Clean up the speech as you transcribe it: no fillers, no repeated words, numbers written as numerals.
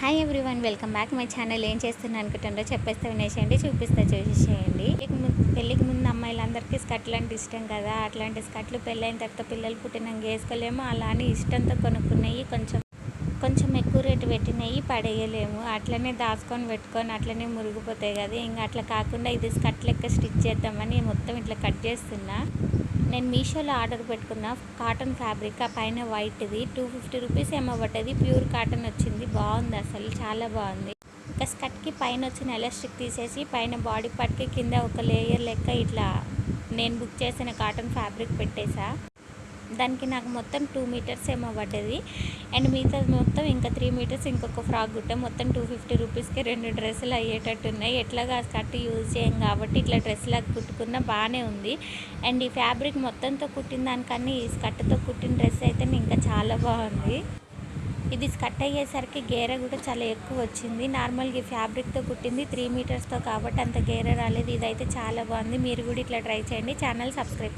Hi everyone, welcome back my channel. ఏం చేస్తున్నా అనుకుంటుండో చెప్పేస్తే వినేసేయండి, చూపిస్తే చూసేయండి. పెళ్ళికి ముందు అమ్మాయిలందరికీ స్కర్ట్లు అంటే ఇష్టం కదా. అట్లాంటి స్కర్ట్లు పెళ్ళైన తర్వాత పిల్లలు పుట్టినాక వేసుకోలేము. అలా అని ఇష్టంతో కొనుక్కున్నాయి, కొంచెం ఎక్కువ రేటు పెట్టినవి పడేయలేము. అట్లనే దాచుకొని పెట్టుకొని అట్లనే మురిగిపోతాయి కదా. ఇంకా అట్లా కాకుండా ఇది స్కర్ట్ లెక్క స్టిచ్ చేద్దామని మొత్తం ఇట్లా కట్ చేస్తున్నా. నేను మీషోలో ఆర్డర్ పెట్టుకున్న కాటన్ ఫ్యాబ్రిక్, ఆ పైన వైట్ది 250 రూపీస్ ఏమో పడ్డది. ప్యూర్ కాటన్ వచ్చింది, బాగుంది, అసలు చాలా బాగుంది. ఇంకా స్కర్ట్కి పైన వచ్చిన ఎలాస్టిక్ తీసేసి పైన బాడీ పార్ట్కి కింద ఒక లేయర్ లెక్క ఇట్లా నేను బుక్ చేసిన కాటన్ ఫ్యాబ్రిక్ పెట్టేసా. దానికి నాకు మొత్తం 2 మీటర్స్ ఏమో పడ్డది. అండ్ మిగతా మొత్తం ఇంకా 3 మీటర్స్ ఇంకొక ఫ్రాక్ గుట్ట. మొత్తం 250 రూపీస్కి 2 డ్రెస్సులు అయ్యేటట్టు ఉన్నాయి. ఎట్లాగా స్కర్ట్ యూజ్ చేయం కాబట్టి ఇట్లా డ్రెస్లాగా కుట్టుకున్న బాగానే ఉంది. అండ్ ఈ ఫ్యాబ్రిక్ మొత్తంతో కుట్టిన దానికన్నా ఈ స్కర్ట్తో కుట్టిన డ్రెస్ అయితే ఇంకా చాలా బాగుంది. ఇది స్కర్ట్ అయ్యేసరికి గేర కూడా చాలా ఎక్కువ వచ్చింది. నార్మల్గా ఈ ఫ్యాబ్రిక్తో కుట్టింది 3 మీటర్స్తో కాబట్టి అంత గేర రాలేదు. ఇదైతే చాలా బాగుంది. మీరు కూడా ఇట్లా ట్రై చేయండి. Channel subscribe